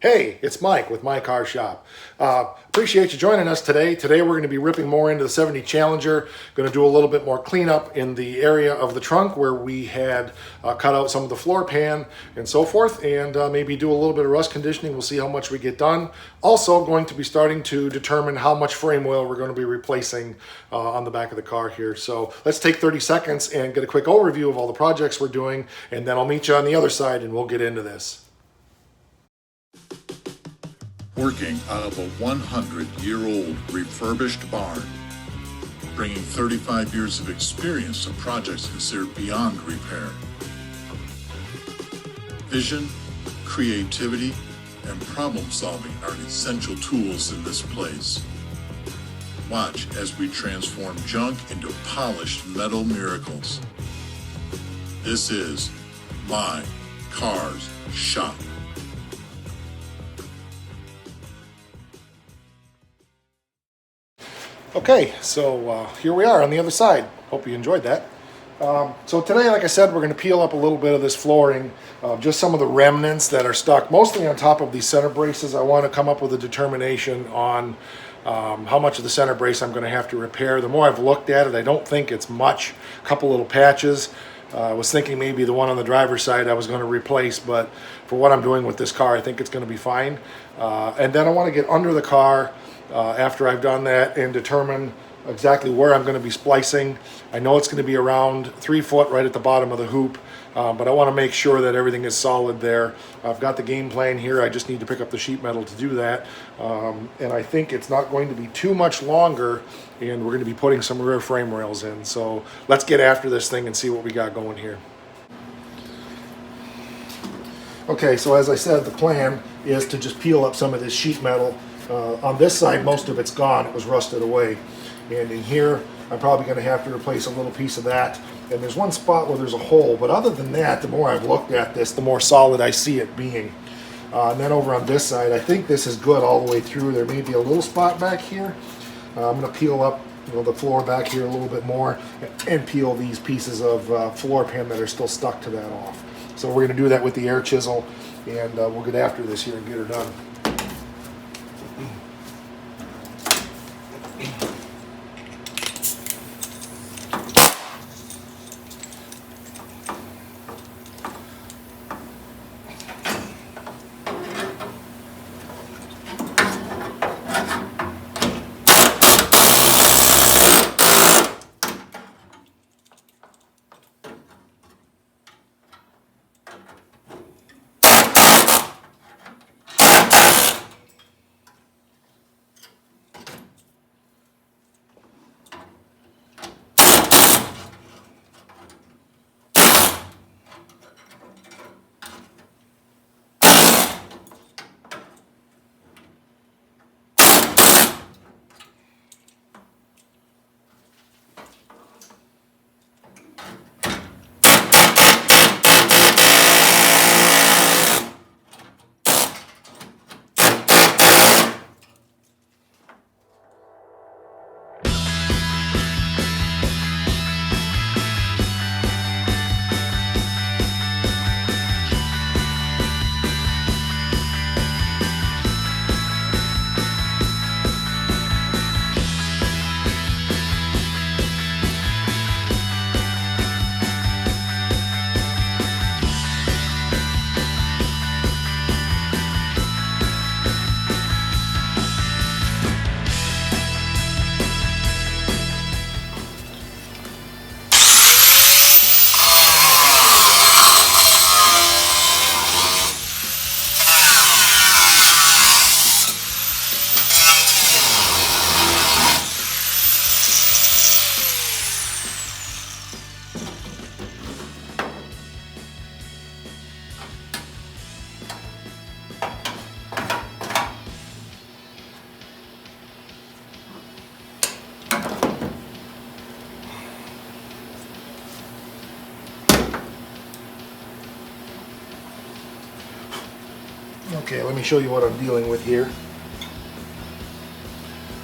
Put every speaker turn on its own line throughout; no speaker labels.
Hey, it's Mike with My Car Shop. Appreciate you joining us today. Today we're going to be ripping more into the 70 Challenger. Going to do a little bit more cleanup in the area of the trunk where we had cut out some of the floor pan and so forth, and maybe do a little bit of rust conditioning. We'll see how much we get done. Also going to be starting to determine how much frame oil we're going to be replacing on the back of the car here. So let's take 30 seconds and get a quick overview of all the projects we're doing, and then I'll meet you on the other side and we'll get into this.
Working out of a 100-year-old refurbished barn, bringing 35 years of experience to projects considered beyond repair. Vision, creativity, and problem solving are essential tools in this place. Watch as we transform junk into polished metal miracles. This is My Car's Shop.
Okay, so here we are on the other side. Hope you enjoyed that. So today, like I said, we're going to peel up a little bit of this flooring, just some of the remnants that are stuck, mostly on top of these center braces. I want to come up with a determination on how much of the center brace I'm going to have to repair. The more I've looked at it, I don't think it's much. A couple little patches. I was thinking maybe the one on the driver's side I was going to replace, but for what I'm doing with this car, I think it's going to be fine. And then I want to get under the car after I've done that and determine exactly where I'm going to be splicing. I know it's going to be around 3 foot right at the bottom of the hoop, but I want to make sure that everything is solid there. I've got the game plan here. I just need to pick up the sheet metal to do that. And I think it's not going to be too much longer, and we're going to be putting some rear frame rails in. So let's get after this thing and see what we got going here. Okay, so as I said, the plan is to just peel up some of this sheet metal. On this side, most of it's gone. It was rusted away. And in here, I'm probably going to have to replace a little piece of that. And there's one spot where there's a hole. But other than that, the more I've looked at this, the more solid I see it being. And then over on this side, I think this is good all the way through. There may be a little spot back here. I'm going to peel up the floor back here a little bit more and peel these pieces of floor pan that are still stuck to that off. So we're going to do that with the air chisel. And we'll get after this here and get her done. Okay, let me show you what I'm dealing with here.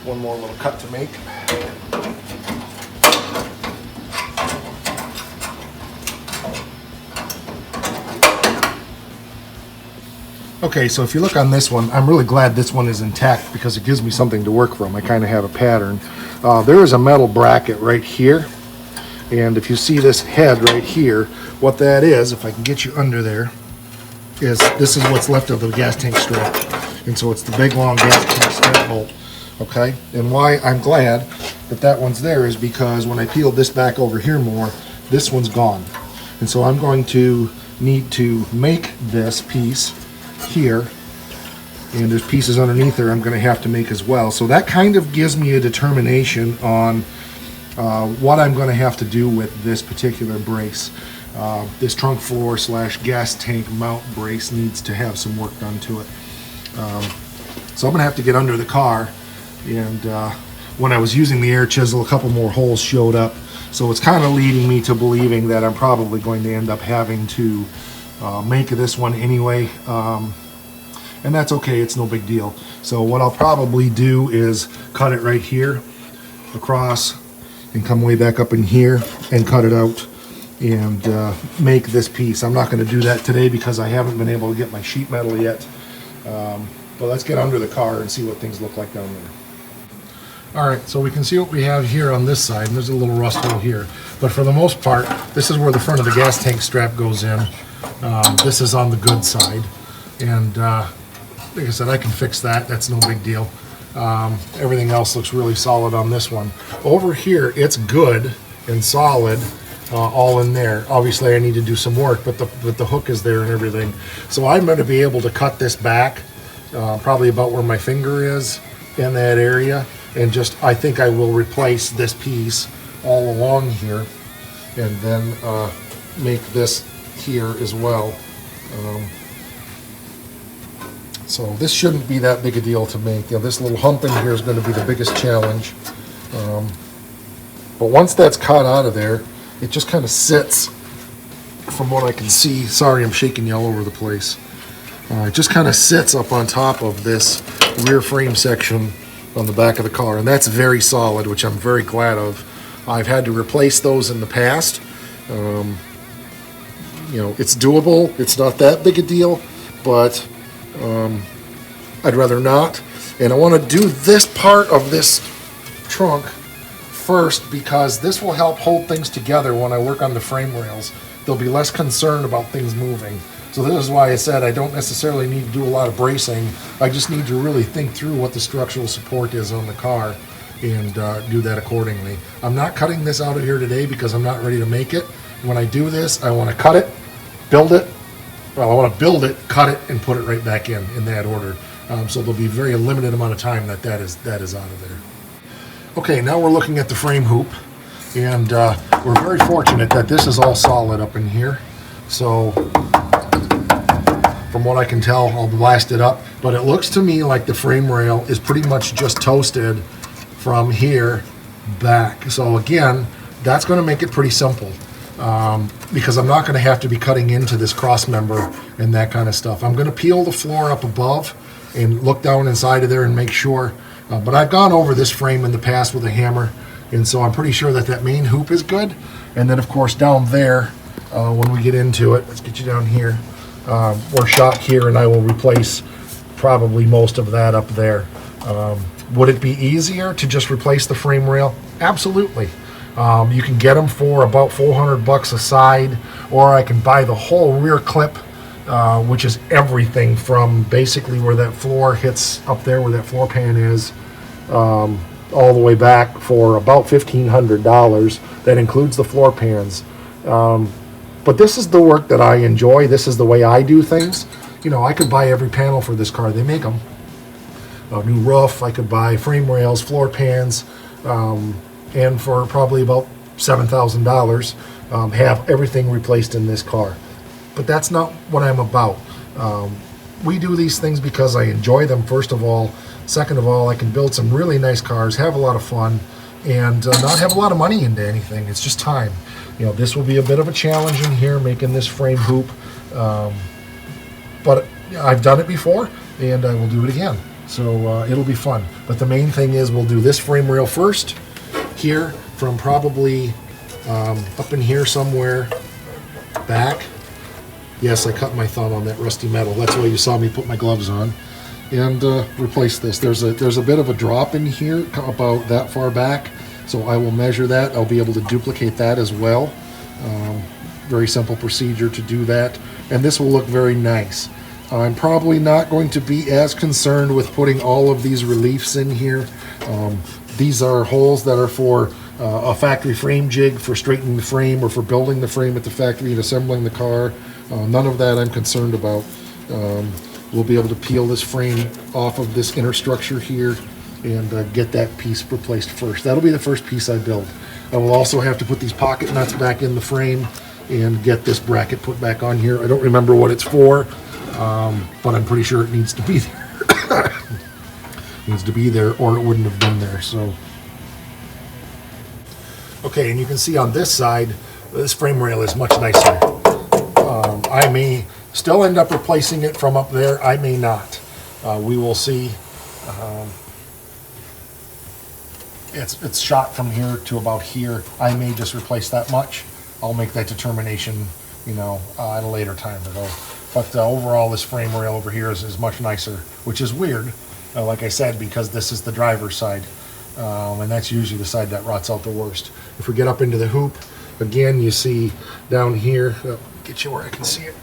One more little cut to make. Okay, so if you look on this one, I'm really glad this one is intact because it gives me something to work from. I kind of have a pattern. There is a metal bracket right here, and if you see this head right here, what that is, if I can get you under there, is this is what's left of the gas tank strap. And so it's the big long gas tank strap bolt. Okay, and why I'm glad that that one's there is because when I peeled this back over here more, this one's gone. And so I'm going to need to make this piece here, and there's pieces underneath there I'm going to have to make as well. So that kind of gives me a determination on what I'm going to have to do with this particular brace. This trunk floor / gas tank mount brace needs to have some work done to it. So I'm going to have to get under the car, and when I was using the air chisel, a couple more holes showed up. So it's kind of leading me to believing that I'm probably going to end up having to make this one anyway, and that's okay, it's no big deal. So what I'll probably do is cut it right here across and come way back up in here and cut it out and make this piece. I'm not going to do that today because I haven't been able to get my sheet metal yet, but let's get under the car and see what things look like down there. Alright, so we can see what we have here on this side, and there's a little rust hole here. But for the most part, this is where the front of the gas tank strap goes in. This is on the good side. And like I said, I can fix that. That's no big deal. Everything else looks really solid on this one. Over here, it's good and solid, all in there. Obviously, I need to do some work, but the hook is there and everything. So I'm going to be able to cut this back, probably about where my finger is in that area. And just, I think I will replace this piece all along here, and then make this here as well. So this shouldn't be that big a deal to make. This little hump in here is going to be the biggest challenge. But once that's cut out of there, it just kind of sits, from what I can see. Sorry, I'm shaking you all over the place. It just kind of sits up on top of this rear frame section on the back of the car, and that's very solid, which I'm very glad of. I've had to replace those in the past. It's doable. It's not that big a deal, but I'd rather not. And I want to do this part of this trunk first because this will help hold things together when I work on the frame rails. There'll be less concern about things moving. So this is why I said I don't necessarily need to do a lot of bracing. I just need to really think through what the structural support is on the car and do that accordingly. I'm not cutting this out of here today because I'm not ready to make it. When I do this, I want to cut it, build it. Well, I want to build it, cut it, and put it right back in that order. So there'll be a very limited amount of time that is out of there. Okay, now we're looking at the frame hoop, and we're very fortunate that this is all solid up in here. So from what I can tell, I'll blast it up, but it looks to me like the frame rail is pretty much just toasted from here back. So again, that's going to make it pretty simple, because I'm not going to have to be cutting into this cross member and that kind of stuff. I'm going to peel the floor up above and look down inside of there and make sure, but I've gone over this frame in the past with a hammer, and so I'm pretty sure that that main hoop is good. And then of course down there, when we get into it, let's get you down here, or shot here, and I will replace probably most of that up there. Would it be easier to just replace the frame rail? Absolutely. You can get them for about $400 a side, or I can buy the whole rear clip, which is everything from basically where that floor hits up there, where that floor pan is, all the way back for about $1,500. That includes the floor pans. But this is the work that I enjoy. This is the way I do things. I could buy every panel for this car. They make them. A new roof. I could buy frame rails, floor pans, and for probably about $7,000, have everything replaced in this car. But that's not what I'm about. We do these things because I enjoy them, first of all. Second of all, I can build some really nice cars, have a lot of fun, and not have a lot of money into anything. It's just time. This will be a bit of a challenge in here, making this frame hoop, but I've done it before, and I will do it again. So it'll be fun. But the main thing is we'll do this frame rail first, here, from probably up in here somewhere back, Yes, I cut my thumb on that rusty metal. That's why you saw me put my gloves on and replace this. There's a bit of a drop in here about that far back, so I will measure that. I'll be able to duplicate that as well. Very simple procedure to do that, and this will look very nice. I'm probably not going to be as concerned with putting all of these reliefs in here. These are holes that are for a factory frame jig, for straightening the frame or for building the frame at the factory and assembling the car. None of that I'm concerned about. We'll be able to peel this frame off of this inner structure here and get that piece replaced first. That'll be the first piece I build. I will also have to put these pocket nuts back in the frame and get this bracket put back on here. I don't remember what it's for, but I'm pretty sure it needs to be there. Needs to be there, or it wouldn't have been there. So, okay, and you can see on this side, this frame rail is much nicer. I may still end up replacing it from up there. I may not. We will see. It's shot from here to about here. I may just replace that much. I'll make that determination, you know, at a later time. But overall, this frame rail over here is much nicer, which is weird, like I said, because this is the driver's side, and that's usually the side that rots out the worst. If we get up into the hoop, again, you see down here, get you where I can see it,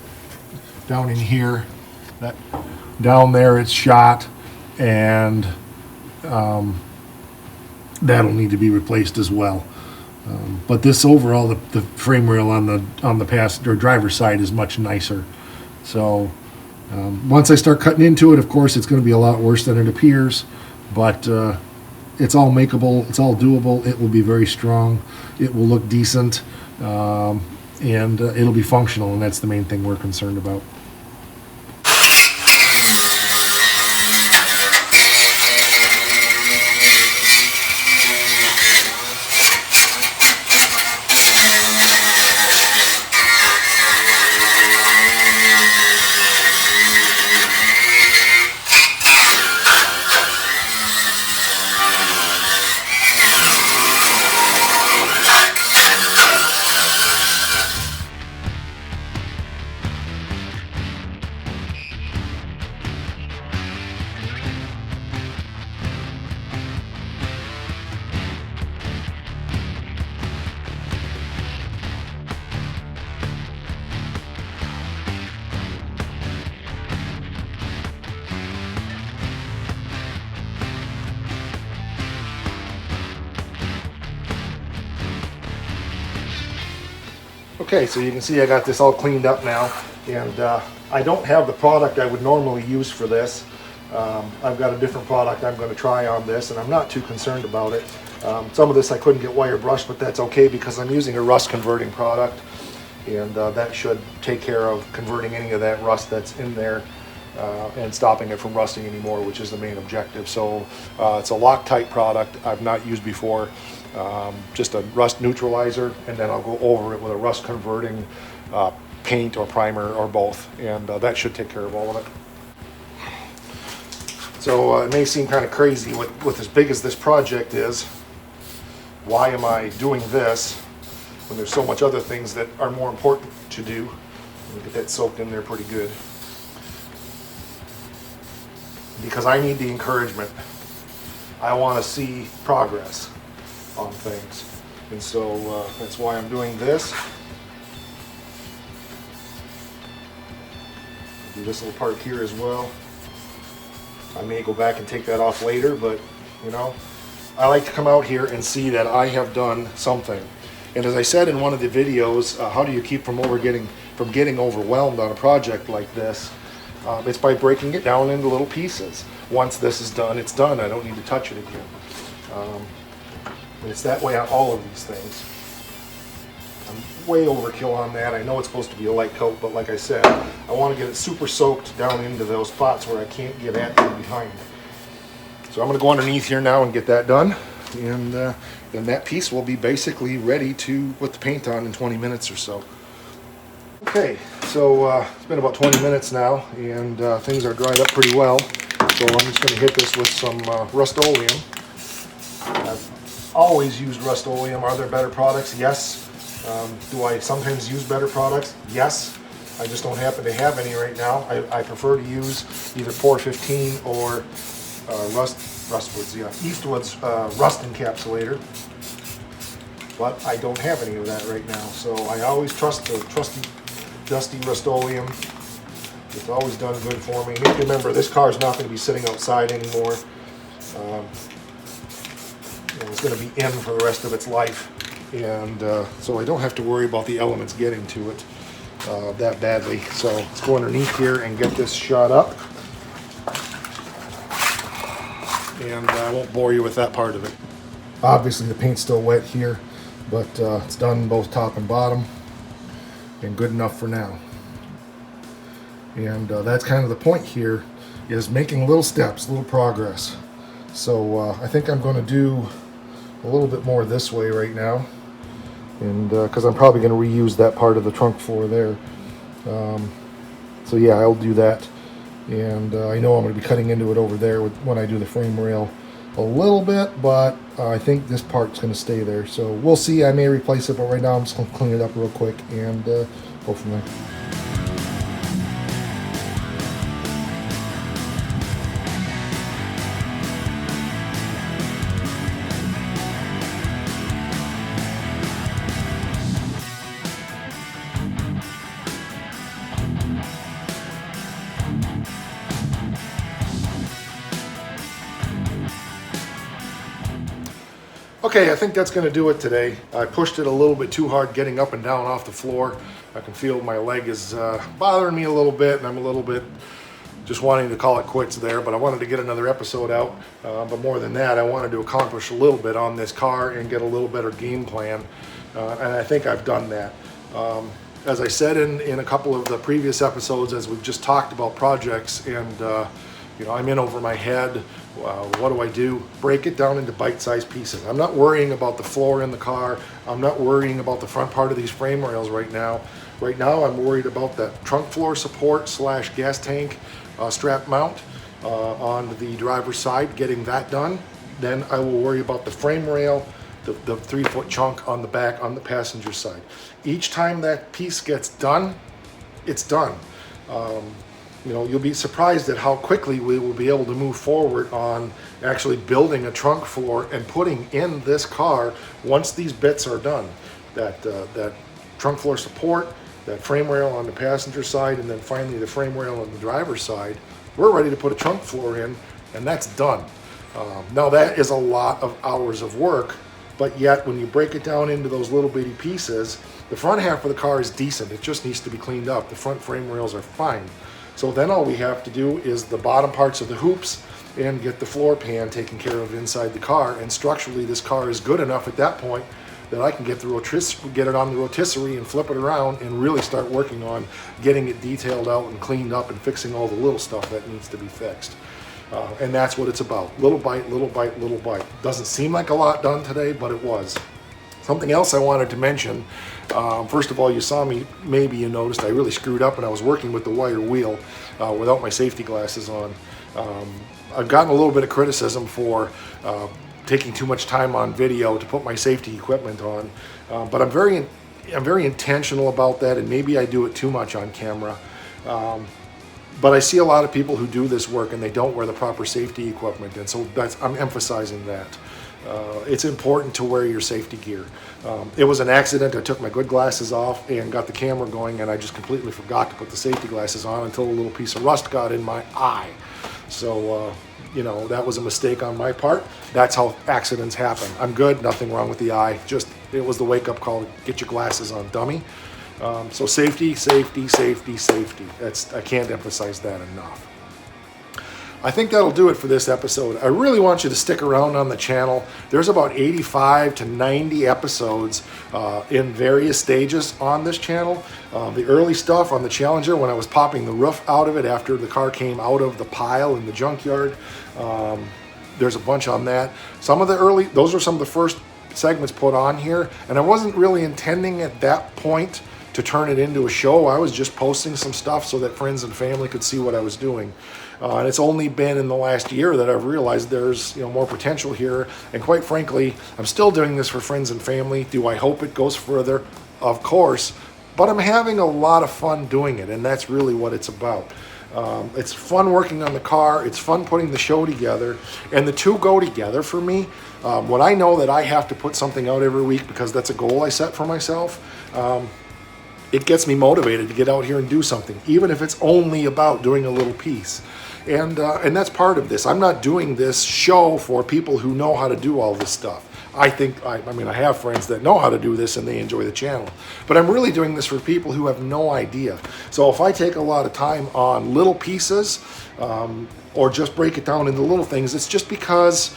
down in here, that down there it's shot, and that'll need to be replaced as well. But this overall, the frame rail on the passenger driver's side is much nicer. So once I start cutting into it, of course, it's going to be a lot worse than it appears. But it's all makeable. It's all doable. It will be very strong. It will look decent, and it'll be functional. And that's the main thing we're concerned about. Okay, so you can see I got this all cleaned up now, and I don't have the product I would normally use for this. I've got a different product I'm going to try on this, and I'm not too concerned about it. Some of this I couldn't get wire brushed, but that's okay because I'm using a rust converting product, and that should take care of converting any of that rust that's in there and stopping it from rusting anymore, which is the main objective. So it's a Loctite product I've not used before. Just a rust neutralizer, and then I'll go over it with a rust converting paint or primer or both, and that should take care of all of it. So it may seem kind of crazy with as big as this project is. Why am I doing this when there's so much other things that are more important to do? Let me get that soaked in there pretty good. Because I need the encouragement. I want to see progress on things, and so that's why I'm doing this. Do this little part here as well. I may go back and take that off later, but you know, I like to come out here and see that I have done something. And as I said in one of the videos, how do you keep from getting overwhelmed on a project like this? It's by breaking it down into little pieces. Once this is done, it's done. I don't need to touch it again. And it's that way on all of these things. I'm way overkill on that. I know it's supposed to be a light coat, but like I said, I want to get it super soaked down into those spots where I can't get at them behind. So I'm going to go underneath here now and get that done, and then that piece will be basically ready to put the paint on in 20 minutes or so. Okay, so it's been about 20 minutes now, and things are dried up pretty well. So I'm just going to hit this with some Rust-Oleum. I've always used Rust-Oleum. Are there better products? Yes. Do I sometimes use better products? Yes. I just don't happen to have any right now. I prefer to use either 415 or Eastwood's rust encapsulator, but I don't have any of that right now. So I always trust the trusty dusty Rust-Oleum. It's always done good for me. You need to remember, this car is not going to be sitting outside anymore. It's going to be in for the rest of its life, and so I don't have to worry about the elements getting to it that badly. So let's go underneath here and get this shot up, and I won't bore you with that part of it. Obviously the paint's still wet here, but it's done both top and bottom and good enough for now. And that's kind of the point here, is making little steps, little progress. So I think I'm going to do a little bit more this way right now, and because I'm probably going to reuse that part of the trunk floor there. So yeah, I'll do that, and I know I'm going to be cutting into it over there when I do the frame rail a little bit, but I think this part's going to stay there. So we'll see. I may replace it, but right now I'm just going to clean it up real quick and go from there. Okay, I think that's going to do it today. I pushed it a little bit too hard getting up and down off the floor. I can feel my leg is bothering me a little bit, and I'm a little bit just wanting to call it quits there, but I wanted to get another episode out. But more than that, I wanted to accomplish a little bit on this car and get a little better game plan, and I think I've done that. As I said in a couple of the previous episodes, as we've just talked about projects, and I'm in over my head. What do I do? Break it down into bite-sized pieces. I'm not worrying about the floor in the car. I'm not worrying about the front part of these frame rails right now. Right now, I'm worried about that trunk floor support / gas tank strap mount on the driver's side, getting that done. Then I will worry about the frame rail, the 3-foot chunk on the back on the passenger side. Each time that piece gets done, it's done. You'll be surprised at how quickly we will be able to move forward on actually building a trunk floor and putting in this car once these bits are done. That trunk floor support, that frame rail on the passenger side, and then finally the frame rail on the driver's side. We're ready to put a trunk floor in, and that's done. Now that is a lot of hours of work, but yet when you break it down into those little bitty pieces, the front half of the car is decent. It just needs to be cleaned up. The front frame rails are fine. So then all we have to do is the bottom parts of the hoops and get the floor pan taken care of inside the car. And structurally, this car is good enough at that point that I can get it on the rotisserie and flip it around and really start working on getting it detailed out and cleaned up and fixing all the little stuff that needs to be fixed. And that's what it's about. Little bite, little bite, little bite. Doesn't seem like a lot done today, but it was. Something else I wanted to mention, first of all, you saw me, maybe you noticed, I really screwed up and I was working with the wire wheel without my safety glasses on. I've gotten a little bit of criticism for taking too much time on video to put my safety equipment on, but I'm very intentional about that, and maybe I do it too much on camera. But I see a lot of people who do this work and they don't wear the proper safety equipment, and so I'm emphasizing that. It's important to wear your safety gear. It was an accident. I took my good glasses off and got the camera going, and I just completely forgot to put the safety glasses on until a little piece of rust got in my eye. So, that was a mistake on my part. That's how accidents happen. I'm good, nothing wrong with the eye. Just, it was the wake-up call to get your glasses on, dummy. So safety, safety, safety, safety. I can't emphasize that enough. I think that'll do it for this episode. I really want you to stick around on the channel. There's about 85 to 90 episodes in various stages on this channel. The early stuff on the Challenger, when I was popping the roof out of it after the car came out of the pile in the junkyard. There's a bunch on that. Those were some of the first segments put on here, and I wasn't really intending at that point to turn it into a show. I was just posting some stuff so that friends and family could see what I was doing. And it's only been in the last year that I've realized there's more potential here. And quite frankly, I'm still doing this for friends and family. Do I hope it goes further? Of course. but I'm having a lot of fun doing it, and that's really what it's about. It's fun working on the car, it's fun putting the show together, and the two go together for me. When I know that I have to put something out every week because that's a goal I set for myself, it gets me motivated to get out here and do something, even if it's only about doing a little piece. And that's part of this. I'm not doing this show for people who know how to do all this stuff. I have friends that know how to do this and they enjoy the channel. But I'm really doing this for people who have no idea. So if I take a lot of time on little pieces, or just break it down into little things, it's just because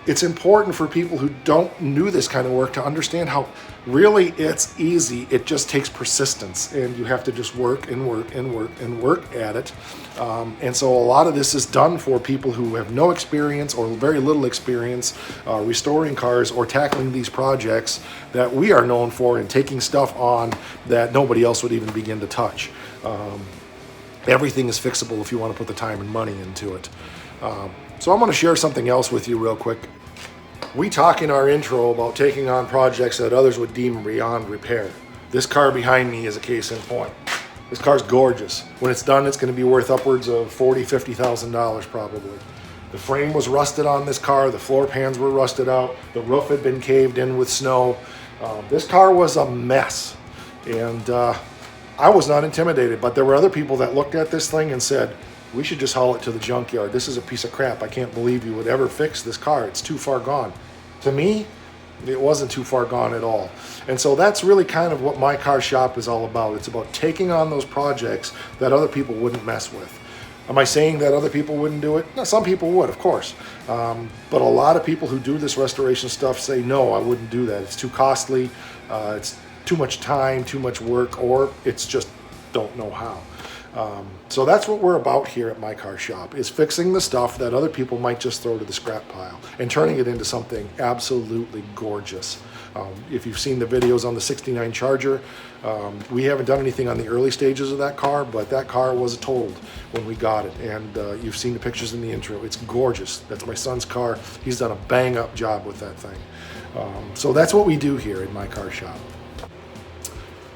it's important for people who don't do this kind of work to understand how really it's easy. It just takes persistence, and you have to just work and work and work and work at it. And so a lot of this is done for people who have no experience or very little experience restoring cars or tackling these projects that we are known for, and taking stuff on that nobody else would even begin to touch. Everything is fixable if you want to put the time and money into it. So I'm going to share something else with you real quick. We talk in our intro about taking on projects that others would deem beyond repair. This car behind me is a case in point. This car's gorgeous. When it's done, it's going to be worth upwards of $40,000, $50,000 probably. The frame was rusted on this car, the floor pans were rusted out, the roof had been caved in with snow. This car was a mess, and I was not intimidated, but there were other people that looked at this thing and said, we should just haul it to the junkyard. This is a piece of crap. I can't believe you would ever fix this car. It's too far gone. To me, it wasn't too far gone at all. And so that's really kind of what my car shop is all about. It's about taking on those projects that other people wouldn't mess with. Am I saying that other people wouldn't do it? No, some people would, of course. But a lot of people who do this restoration stuff say, no, I wouldn't do that. It's too costly. It's too much time, too much work, or it's just don't know how. So that's what we're about here at My Car Shop, is fixing the stuff that other people might just throw to the scrap pile and turning it into something absolutely gorgeous. If you've seen the videos on the 69 Charger, we haven't done anything on the early stages of that car, but that car was totaled when we got it, and you've seen the pictures in the intro. It's gorgeous. That's my son's car. He's done a bang-up job with that thing. So that's what we do here in My Car Shop.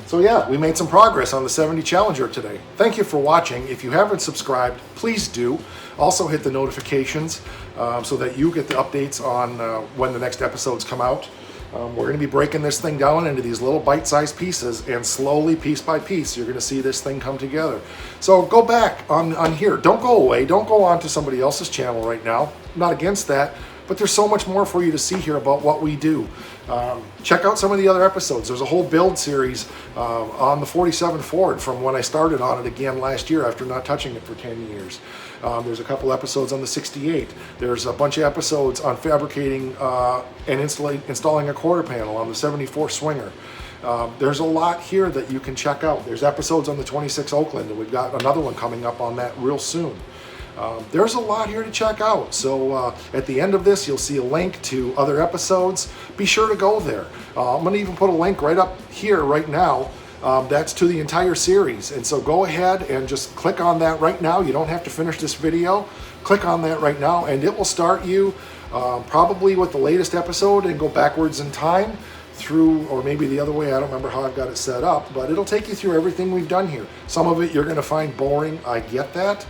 So yeah, we made some progress on the 70 Challenger today. Thank you for watching. If you haven't subscribed, please do. Also hit the notifications so that you get the updates on when the next episodes come out. We're going to be breaking this thing down into these little bite-sized pieces, and slowly, piece by piece, you're going to see this thing come together. So go back on here. Don't go away. Don't go on to somebody else's channel right now. I'm not against that. But there's so much more for you to see here about what we do. Check out some of the other episodes. There's a whole build series on the 47 Ford from when I started on it again last year after not touching it for 10 years. There's a couple episodes on the 68. There's a bunch of episodes on fabricating and installing a quarter panel on the 74 Swinger. There's a lot here that you can check out. There's episodes on the 26 Oakland, and we've got another one coming up on that real soon. There's a lot here to check out. So at the end of this, you'll see a link to other episodes. Be sure to go there. I'm going to even put a link right up here right now. That's to the entire series. And so go ahead and just click on that right now. You don't have to finish this video. Click on that right now, and it will start you probably with the latest episode and go backwards in time through, or maybe the other way. I don't remember how I've got it set up, but it'll take you through everything we've done here. Some of it you're going to find boring. I get that.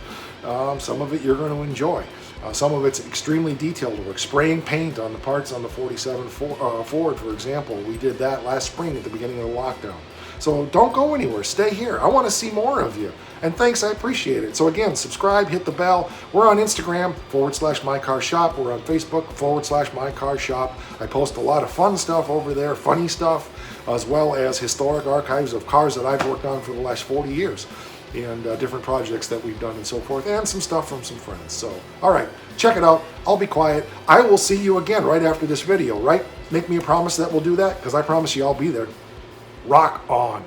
Some of it you're going to enjoy. Some of it's extremely detailed work. Spraying paint on the parts on the 47 Ford, for example. We did that last spring at the beginning of the lockdown. So don't go anywhere. Stay here. I want to see more of you. And thanks, I appreciate it. So again, subscribe, hit the bell. We're on Instagram /MyCarShop. We're on Facebook /MyCarShop. I post a lot of fun stuff over there, funny stuff, as well as historic archives of cars that I've worked on for the last 40 years. And different projects that we've done and so forth, and some stuff from some friends. So, all right, check it out. I'll be quiet. I will see you again right after this video, right? Make me a promise that we'll do that, because I promise you I'll be there. Rock on.